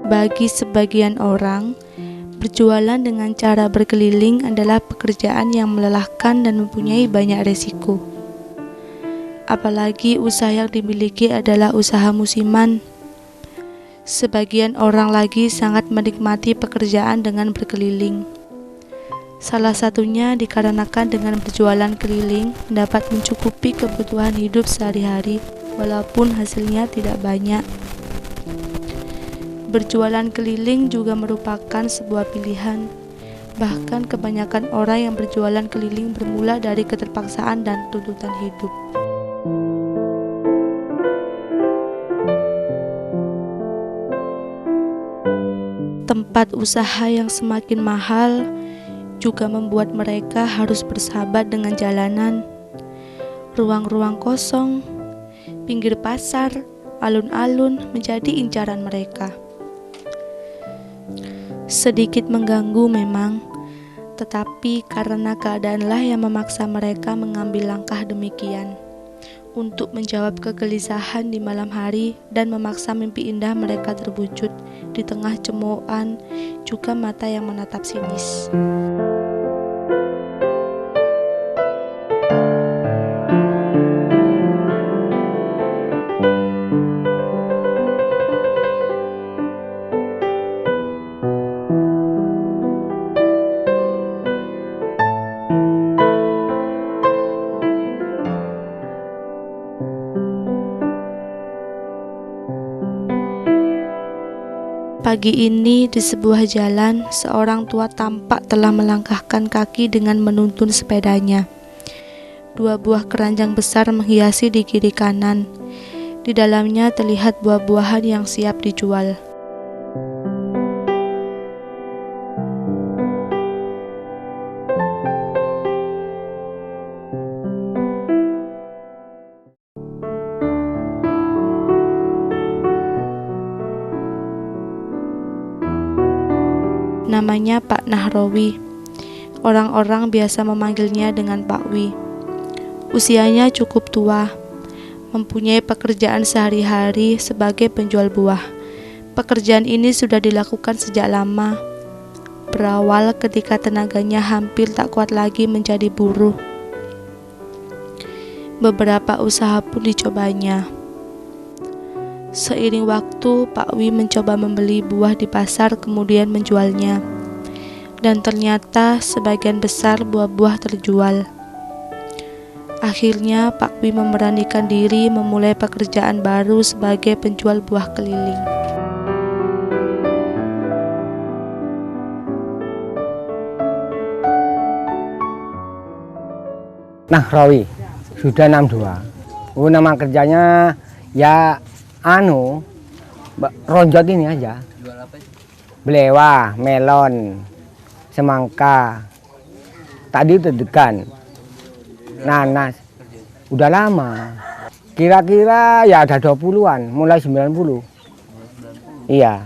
Bagi sebagian orang, berjualan dengan cara berkeliling adalah pekerjaan yang melelahkan dan mempunyai banyak resiko. Apalagi usaha yang dimiliki adalah usaha musiman. Sebagian orang lagi sangat menikmati pekerjaan dengan berkeliling. Salah satunya dikarenakan dengan berjualan keliling dapat mencukupi kebutuhan hidup sehari-hari walaupun hasilnya tidak banyak. Berjualan keliling juga merupakan sebuah pilihan. Bahkan kebanyakan orang yang berjualan keliling bermula dari keterpaksaan dan tuntutan hidup. Tempat usaha yang semakin mahal juga membuat mereka harus bersahabat dengan jalanan, ruang-ruang kosong, pinggir pasar, alun-alun menjadi incaran mereka. Sedikit mengganggu memang, tetapi karena keadaanlah yang memaksa mereka mengambil langkah demikian untuk menjawab kegelisahan di malam hari dan memaksa mimpi indah mereka terwujud di tengah cemoohan juga mata yang menatap sinis. Pagi ini di sebuah jalan, seorang tua tampak telah melangkahkan kaki dengan menuntun sepedanya. 2 buah keranjang besar menghiasi di kiri kanan. Di dalamnya terlihat buah-buahan yang siap dijual. Namanya Pak Nahrawi. Orang-orang biasa memanggilnya dengan Pak Wi. Usianya cukup tua, mempunyai pekerjaan sehari-hari sebagai penjual buah. Pekerjaan ini sudah dilakukan sejak lama, berawal ketika tenaganya hampir tak kuat lagi menjadi buruh. Beberapa usaha pun dicobanya. Seiring waktu, Pak Wi mencoba membeli buah di pasar kemudian menjualnya. Dan ternyata sebagian besar buah-buah terjual. Akhirnya Pak Wi memberanikan diri memulai pekerjaan baru sebagai penjual buah keliling. Nahrawi, sudah 62. Nama kerjanya ya ronjot ini aja. Belewah, melon, semangka, tadi dedekan, nanas. Udah lama. Kira-kira ya ada 20-an, mulai 90. Iya.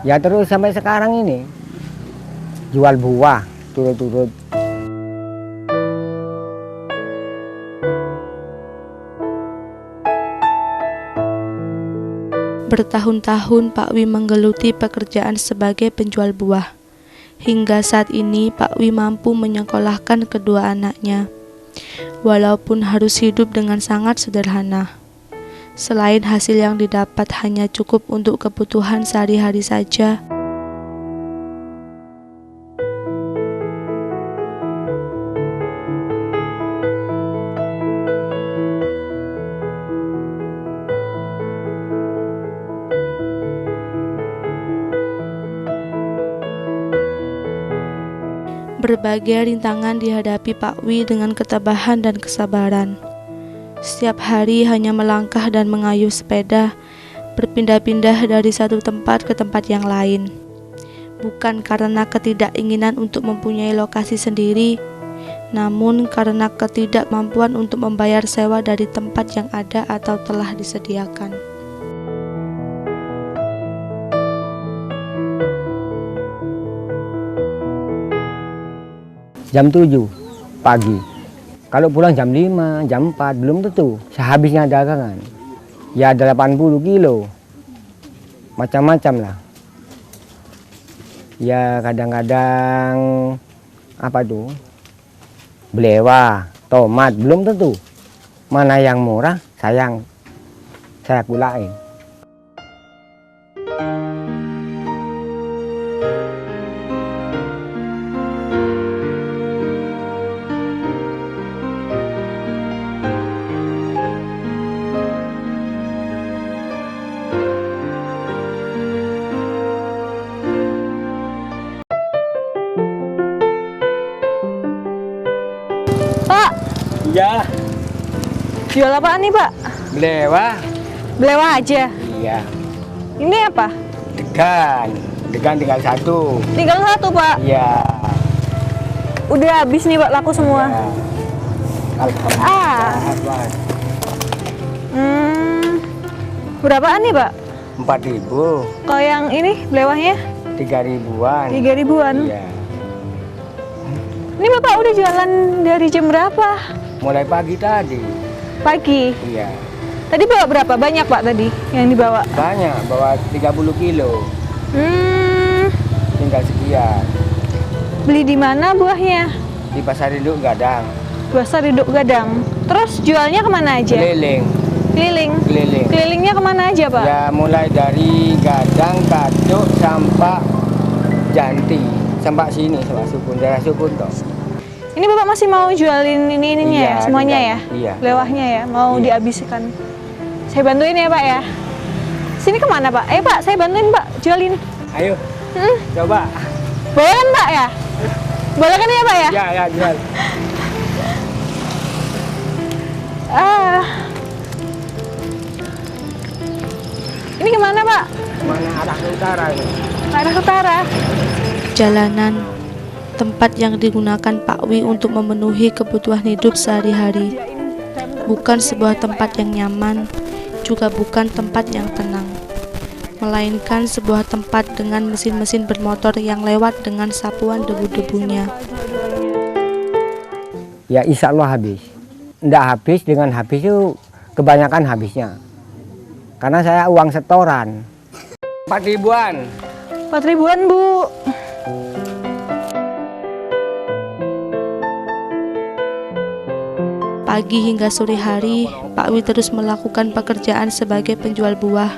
Ya terus sampai sekarang ini. Jual buah turut-turut. Bertahun-tahun Pak Wi menggeluti pekerjaan sebagai penjual buah. Hingga saat ini Pak Wi mampu menyekolahkan kedua anaknya, walaupun harus hidup dengan sangat sederhana. Selain hasil yang didapat hanya cukup untuk kebutuhan sehari-hari saja, berbagai rintangan dihadapi Pak Wi dengan ketabahan dan kesabaran. Setiap hari hanya melangkah dan mengayuh sepeda, berpindah-pindah dari satu tempat ke tempat yang lain. Bukan karena ketidakinginan untuk mempunyai lokasi sendiri, namun karena ketidakmampuan untuk membayar sewa dari tempat yang ada atau telah disediakan. Jam 7 pagi. Kalau pulang jam 5, jam 4 belum tentu. Sehabisnya dagangan. Ya 80 kilo. Macam-macam lah. Ya kadang-kadang apa tuh? Belewa, tomat, belum tentu. Mana yang murah, saya kulain. Pak, Ya, jual apaan nih Pak? belewa. Belewa aja. Iya, Ini apa? degan tinggal satu. Tinggal satu Pak. Iya. Udah habis nih Pak, laku semua. Ya. Ah. Alhamdulillah. Berapaan nih Pak? 4.000, Kalau yang ini belewahnya 3.000-an. 3.000-an. Iya. Ini Bapak udah jualan dari jam berapa? Mulai pagi tadi. Pagi. Iya. Tadi bawa berapa? Banyak Pak tadi yang dibawa? Banyak, bawa 30 kilo. Tinggal sekian. Beli di mana buahnya? Di pasar induk Gadang. Pasar Induk Gadang. Terus jualnya kemana aja? Keliling. Keliling. Keliling. Kelilingnya kemana aja Pak? Ya mulai dari Gadang, Kaduk, sampai Janti. Sampai sini, sampai Sukun. Daerah Sukun toh. Ini Bapak masih mau jualin ininya Iya, ya? Semuanya ya? iya. Lewahnya ya? Mau Iya. dihabiskan. Saya bantuin ya Pak ya? Sini kemana Pak? Ayo Pak, saya bantuin Pak, jualin. Ayo, coba. Boleh kan Pak ya? Boleh kan ya Pak ya? Ya, jual. Ah. Ini kemana Pak? Mana arah ke utara ini? Arah utara. Jalanan, tempat yang digunakan Pak Wi untuk memenuhi kebutuhan hidup sehari-hari. Bukan sebuah tempat yang nyaman, juga bukan tempat yang tenang, melainkan sebuah tempat dengan mesin-mesin bermotor yang lewat dengan sapuan debu-debunya. Ya insya Allah habis. Nggak habis, dengan habis itu kebanyakan habisnya. Karena saya uang setoran. 4.000-an. 4.000-an Bu. Pagi hingga sore hari, Pak Wi terus melakukan pekerjaan sebagai penjual buah.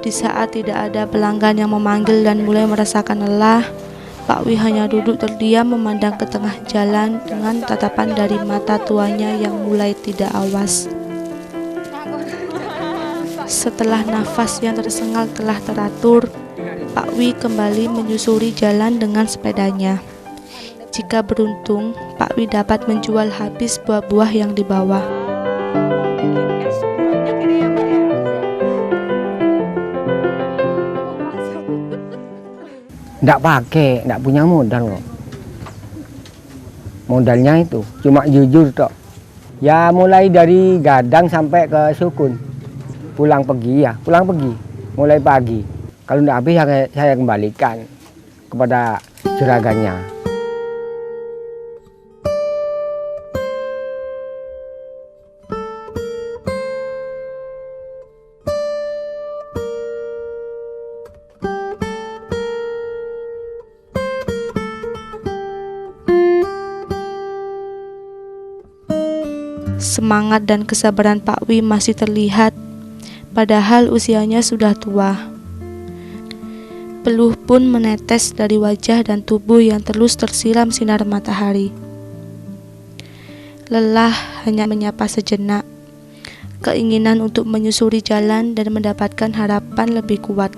Di saat tidak ada pelanggan yang memanggil dan mulai merasakan lelah, Pak Wi hanya duduk terdiam memandang ke tengah jalan dengan tatapan dari mata tuanya yang mulai tidak awas. Setelah nafas yang tersengal telah teratur, Pak Wi kembali menyusuri jalan dengan sepedanya. Jika beruntung, Pak Wi dapat menjual habis buah-buah yang dibawa. Nggak pakai, nggak punya modal loh. Modalnya itu cuma jujur toh. Ya mulai dari Gadang sampai ke Sukun. Pulang pergi. Mulai pagi. Kalau nggak habis saya kembalikan kepada juragannya. Semangat dan kesabaran Pak Wi masih terlihat, padahal usianya sudah tua. Peluh pun menetes dari wajah dan tubuh yang terus tersiram sinar matahari. Lelah hanya menyapa sejenak, keinginan untuk menyusuri jalan dan mendapatkan harapan lebih kuat.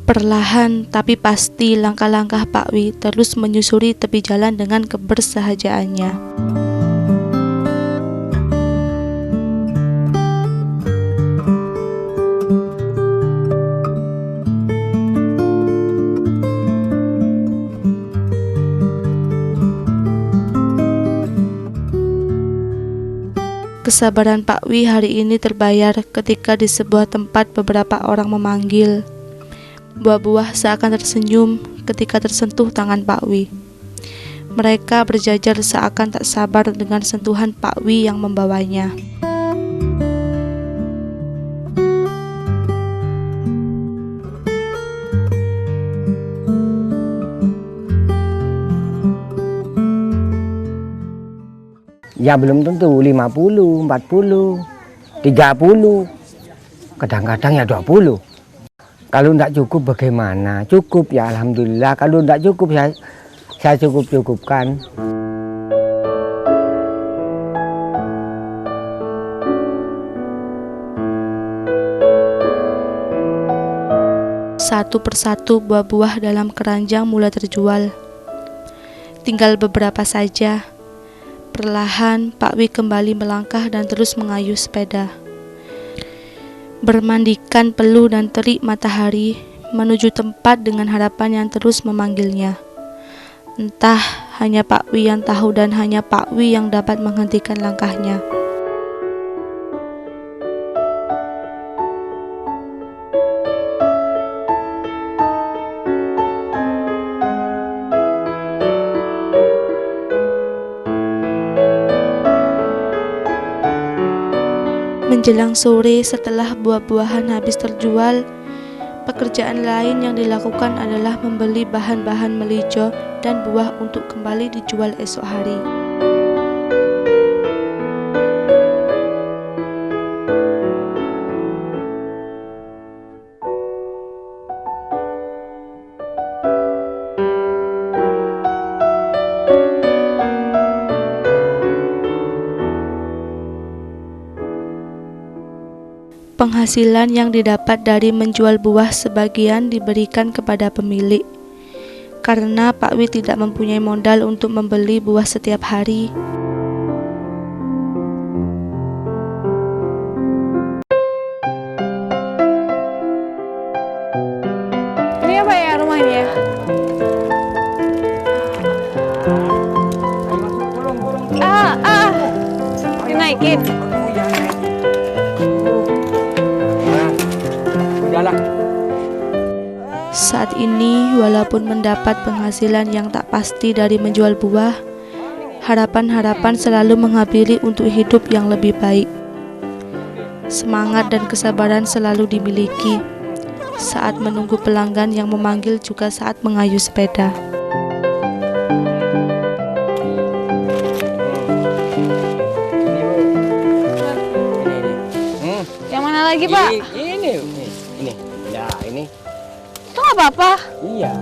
Perlahan tapi pasti langkah-langkah Pak Wi terus menyusuri tepi jalan dengan kebersahajaannya. Kesabaran Pak Wi hari ini terbayar ketika di sebuah tempat beberapa orang memanggil. Buah-buah seakan tersenyum ketika tersentuh tangan Pak Wi. Mereka berjajar seakan tak sabar dengan sentuhan Pak Wi yang membawanya. Ya belum tentu 50, 40, 30, kadang-kadang ya 20. Kalau tidak cukup bagaimana? Cukup ya alhamdulillah. Kalau tidak cukup saya cukupkan. Satu persatu buah-buah dalam keranjang mulai terjual. Tinggal beberapa saja. Perlahan Pak Wi kembali melangkah dan terus mengayuh sepeda. Bermandikan peluh dan terik matahari menuju tempat dengan harapan yang terus memanggilnya. Entah hanya Pak Wi yang tahu dan hanya Pak Wi yang dapat menghentikan langkahnya. Menjelang sore setelah buah-buahan habis terjual, pekerjaan lain yang dilakukan adalah membeli bahan-bahan melijo dan buah untuk kembali dijual esok hari. Penghasilan yang didapat dari menjual buah sebagian diberikan kepada pemilik. Karena Pak Wi tidak mempunyai modal untuk membeli buah setiap hari. Ini apa ya rumahnya? Dinaikin. Saat ini, walaupun mendapat penghasilan yang tak pasti dari menjual buah, harapan-harapan selalu menghampiri untuk hidup yang lebih baik. Semangat dan kesabaran selalu dimiliki saat menunggu pelanggan yang memanggil, juga saat mengayuh sepeda. Yang mana lagi, Pak? Ini. Ya, ini. Itu nggak apa-apa. Iya.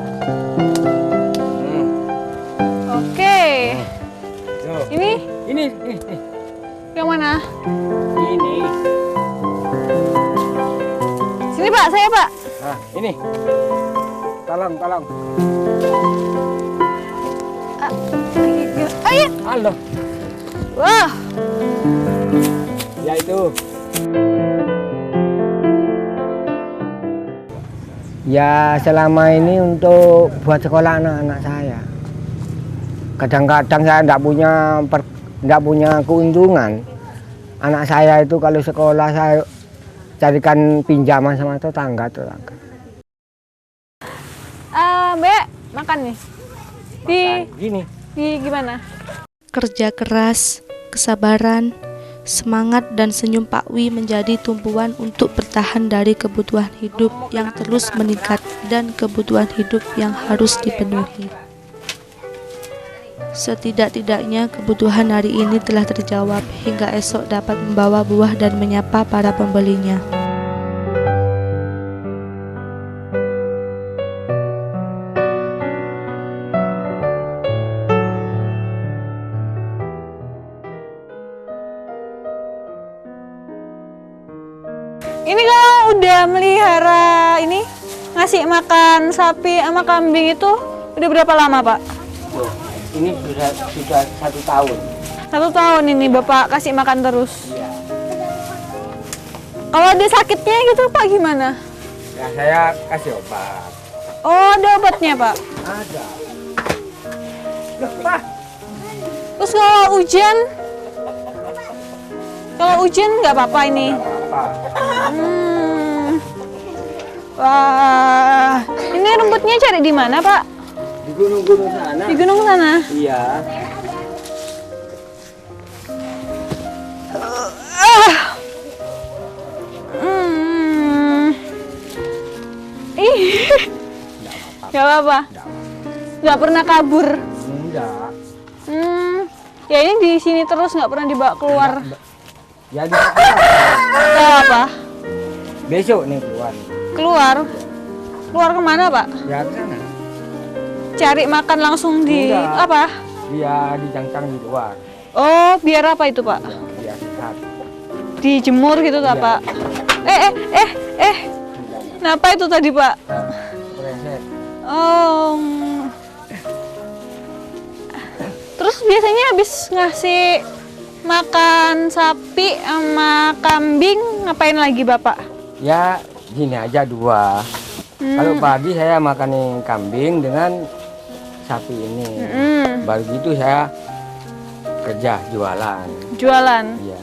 Oke. Tuh. Ini Ini. yang mana? Ini. Sini, Pak, saya, Pak. Nah, ini. Tolong. Ayo. Halo. Wah. Ya itu. Ya selama ini untuk buat sekolah anak-anak saya. Kadang-kadang saya tidak punya keuntungan. Anak saya itu kalau sekolah saya carikan pinjaman sama tetangga. Mbak, makan nih. Gini. Di gimana? Kerja keras, kesabaran, semangat dan senyum Pak Wi menjadi tumpuan untuk bertahan dari kebutuhan hidup yang terus meningkat dan kebutuhan hidup yang harus dipenuhi. Setidak-tidaknya kebutuhan hari ini telah terjawab hingga esok dapat membawa buah dan menyapa para pembelinya. Ini kalau udah melihara ini, ngasih makan sapi sama kambing itu udah berapa lama, Pak? Ini sudah 1 tahun. 1 tahun ini Bapak kasih makan terus. Iya. Kalau ada sakitnya gitu, Pak, gimana? Ya saya kasih obat. Oh, ada obatnya, Pak? Ada. Loh, Pak. Terus kalau hujan nggak apa-apa ini? Apa? Wah, ini rumputnya cari di mana, Pak? Di gunung-gunung sana. Di gunung sana? Iya. Gak apa-apa. Gak pernah kabur. Enggak. Ya ini di sini terus nggak pernah dibawa keluar. Ya di keluar. Ke apa? Besok nih keluar. Keluar? Keluar kemana Pak? Ya ke sana. Cari makan langsung di Enggak. apa? Dia dicangcang di luar. Oh, biar apa itu Pak? Biar sehat. Dijemur gitu tak Iya. Pak? Kenapa itu tadi Pak? Preset. Oh. Terus biasanya habis ngasih makan sapi sama kambing ngapain lagi Bapak? Ya gini aja 2. Kalau pagi saya makan kambing dengan sapi ini. Baru gitu saya kerja jualan. Jualan. Iya.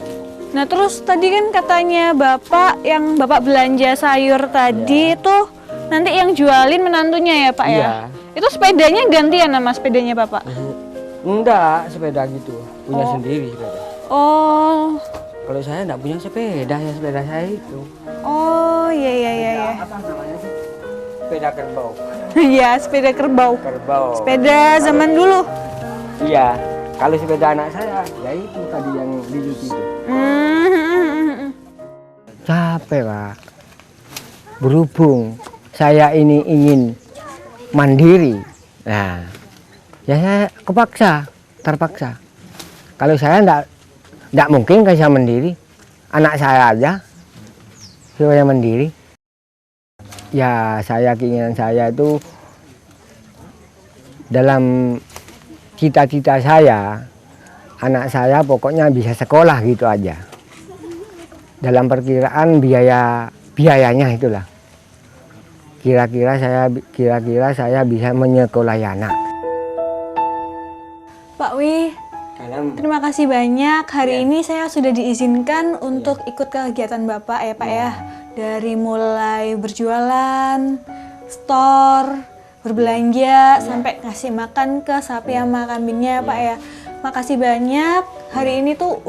Nah terus tadi kan katanya Bapak yang Bapak belanja sayur tadi itu nanti yang jualin menantunya ya Pak ya? Iya. Itu sepedanya gantian sama sepedanya Bapak? Enggak, sepeda gitu. Punya sendiri sepeda. Oh, Kalau saya enggak punya sepeda, ya sepeda saya itu. oh iya. Apa namanya sih? Sepeda kerbau. Iya, sepeda kerbau. Kerbau. Sepeda zaman dulu. Iya. Kalau sepeda anak saya, ya itu tadi yang di YouTube itu. Capek, Pak. Berhubung saya ini ingin mandiri. Nah, ya saya terpaksa. Kalau saya enggak mungkin saya mandiri. Anak saya aja supaya mandiri. Ya, keinginan saya itu dalam cita-cita saya, anak saya pokoknya bisa sekolah gitu aja. Dalam perkiraan biayanya itulah. Kira-kira saya bisa menyekolahkan anak. Pak Wi, terima kasih banyak. Hari ini saya sudah diizinkan untuk ikut kegiatan Bapak ya Pak ya. Dari mulai berjualan, store, berbelanja, sampai ngasih makan ke sapi sama kambingnya Pak ya. Makasih banyak. Hari ini tuh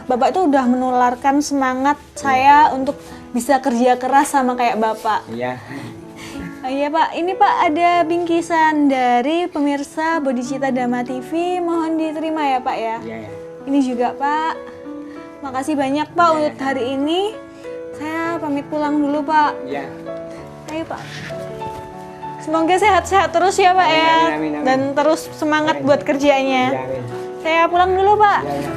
Bapak tuh udah menularkan semangat saya untuk bisa kerja keras sama kayak Bapak. Iya. Iya Pak, ini Pak ada bingkisan dari pemirsa Bodhicitta Dhamma TV, mohon diterima ya Pak ya. Iya. Ini juga Pak, makasih banyak Pak untuk hari ini. Saya pamit pulang dulu Pak. Iya. Ayo Pak. Semoga sehat-sehat terus ya Pak ya, amin. dan terus semangat buat kerjanya. Iya. Saya pulang dulu Pak. Iya.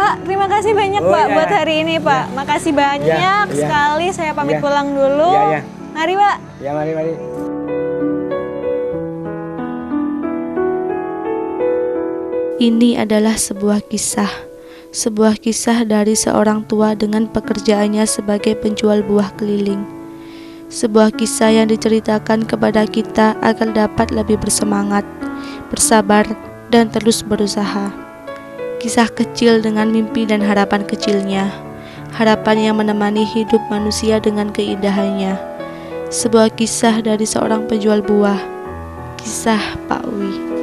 Pak, terima kasih banyak Oh, Pak iya. buat hari ini Pak. Makasih banyak Iya. sekali. Saya pamit Iya. pulang dulu. Iya. Mari Pak. Ya, mari. Ini adalah sebuah kisah dari seorang tua dengan pekerjaannya sebagai penjual buah keliling. Sebuah kisah yang diceritakan kepada kita agar dapat lebih bersemangat, bersabar, dan terus berusaha. Kisah kecil dengan mimpi dan harapan kecilnya, harapan yang menemani hidup manusia dengan keindahannya. Sebuah kisah dari seorang penjual buah, kisah Pak Wi.